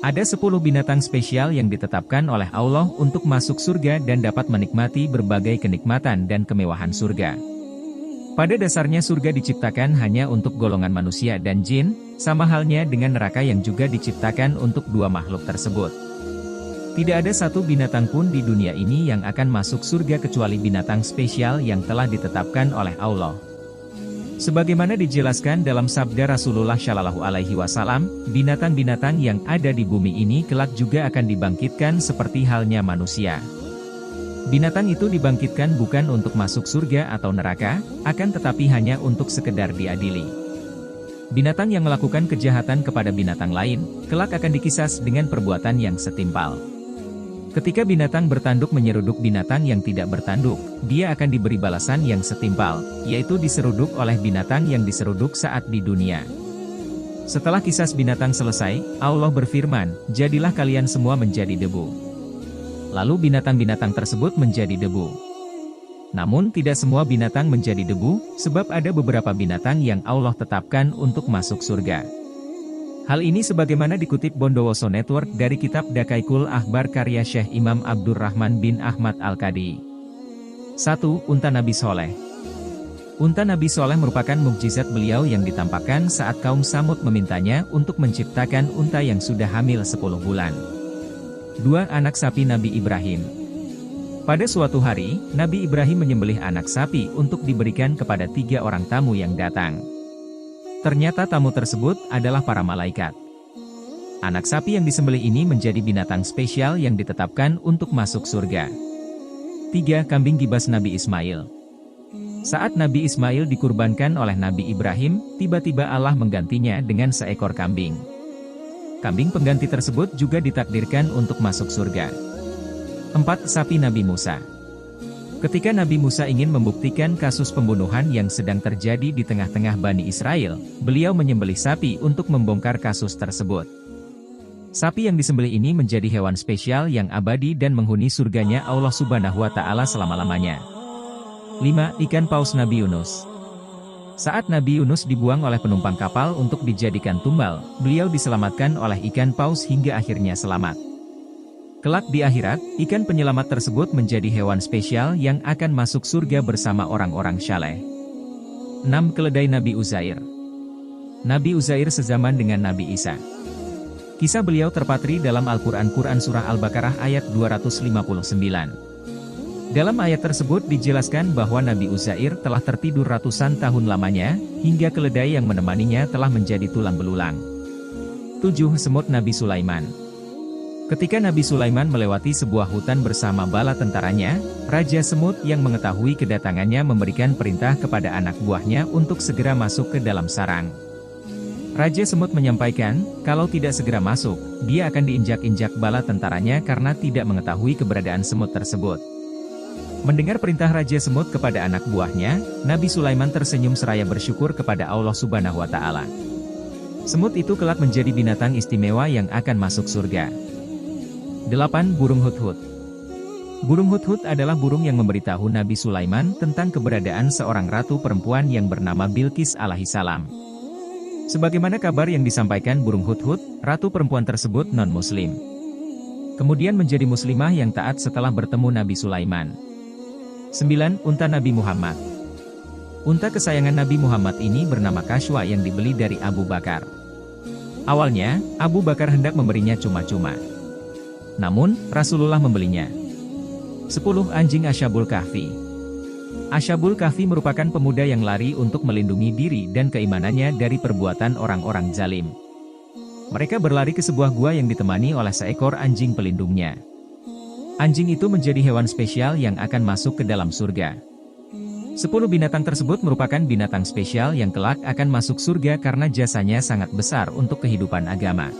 Ada 10 binatang spesial yang ditetapkan oleh Allah untuk masuk surga dan dapat menikmati berbagai kenikmatan dan kemewahan surga. Pada dasarnya surga diciptakan hanya untuk golongan manusia dan jin, sama halnya dengan neraka yang juga diciptakan untuk dua makhluk tersebut. Tidak ada satu binatang pun di dunia ini yang akan masuk surga kecuali binatang spesial yang telah ditetapkan oleh Allah. Sebagaimana dijelaskan dalam sabda Rasulullah Shallallahu Alaihi Wasallam, binatang-binatang yang ada di bumi ini kelak juga akan dibangkitkan seperti halnya manusia. Binatang itu dibangkitkan bukan untuk masuk surga atau neraka, akan tetapi hanya untuk sekedar diadili. Binatang yang melakukan kejahatan kepada binatang lain, kelak akan dikisas dengan perbuatan yang setimpal. Ketika binatang bertanduk menyeruduk binatang yang tidak bertanduk, dia akan diberi balasan yang setimpal, yaitu diseruduk oleh binatang yang diseruduk saat di dunia. Setelah kisas binatang selesai, Allah berfirman, "Jadilah kalian semua menjadi debu." Lalu binatang-binatang tersebut menjadi debu. Namun tidak semua binatang menjadi debu, sebab ada beberapa binatang yang Allah tetapkan untuk masuk surga. Hal ini sebagaimana dikutip Bondowoso Network dari kitab Dakaikul Akhbar karya Syekh Imam Abdurrahman bin Ahmad Al-Qadi. 1. Unta Nabi Soleh. Unta Nabi Soleh merupakan mukjizat beliau yang ditampakkan saat kaum Samud memintanya untuk menciptakan unta yang sudah hamil 10 bulan. 2. Anak sapi Nabi Ibrahim. Pada suatu hari, Nabi Ibrahim menyembelih anak sapi untuk diberikan kepada 3 orang tamu yang datang. Ternyata tamu tersebut adalah para malaikat. Anak sapi yang disembelih ini menjadi binatang spesial yang ditetapkan untuk masuk surga. 3. Kambing gibas Nabi Ismail. Saat Nabi Ismail dikurbankan oleh Nabi Ibrahim, tiba-tiba Allah menggantinya dengan seekor kambing. Kambing pengganti tersebut juga ditakdirkan untuk masuk surga. 4. Sapi Nabi Musa. Ketika Nabi Musa ingin membuktikan kasus pembunuhan yang sedang terjadi di tengah-tengah Bani Israel, beliau menyembelih sapi untuk membongkar kasus tersebut. Sapi yang disembelih ini menjadi hewan spesial yang abadi dan menghuni surganya Allah Subhanahu wa Ta'ala selama-lamanya. 5. Ikan paus Nabi Yunus. Saat Nabi Yunus dibuang oleh penumpang kapal untuk dijadikan tumbal, beliau diselamatkan oleh ikan paus hingga akhirnya selamat. Kelak di akhirat, ikan penyelamat tersebut menjadi hewan spesial yang akan masuk surga bersama orang-orang saleh. 6. Keledai Nabi Uzair. Nabi Uzair sezaman dengan Nabi Isa. Kisah beliau terpatri dalam Al-Quran Surah Al-Baqarah ayat 259. Dalam ayat tersebut dijelaskan bahwa Nabi Uzair telah tertidur ratusan tahun lamanya, hingga keledai yang menemaninya telah menjadi tulang belulang. 7. Semut Nabi Sulaiman. Ketika Nabi Sulaiman melewati sebuah hutan bersama bala tentaranya, Raja Semut yang mengetahui kedatangannya memberikan perintah kepada anak buahnya untuk segera masuk ke dalam sarang. Raja Semut menyampaikan, kalau tidak segera masuk, dia akan diinjak-injak bala tentaranya karena tidak mengetahui keberadaan semut tersebut. Mendengar perintah Raja Semut kepada anak buahnya, Nabi Sulaiman tersenyum seraya bersyukur kepada Allah Subhanahu wa Ta'ala. Semut itu kelak menjadi binatang istimewa yang akan masuk surga. 8. Burung Hudhud. Burung Hudhud adalah burung yang memberitahu Nabi Sulaiman tentang keberadaan seorang ratu perempuan yang bernama Bilqis alaihissalam. Sebagaimana kabar yang disampaikan burung Hudhud, ratu perempuan tersebut non-muslim. Kemudian menjadi muslimah yang taat setelah bertemu Nabi Sulaiman. 9. Unta Nabi Muhammad. Unta kesayangan Nabi Muhammad ini bernama Kashwa yang dibeli dari Abu Bakar. Awalnya, Abu Bakar hendak memberinya cuma-cuma. Namun, Rasulullah membelinya. 10. Anjing Ashabul Kahfi. Ashabul Kahfi merupakan pemuda yang lari untuk melindungi diri dan keimanannya dari perbuatan orang-orang zalim. Mereka berlari ke sebuah gua yang ditemani oleh seekor anjing pelindungnya. Anjing itu menjadi hewan spesial yang akan masuk ke dalam surga. 10 binatang tersebut merupakan binatang spesial yang kelak akan masuk surga karena jasanya sangat besar untuk kehidupan agama.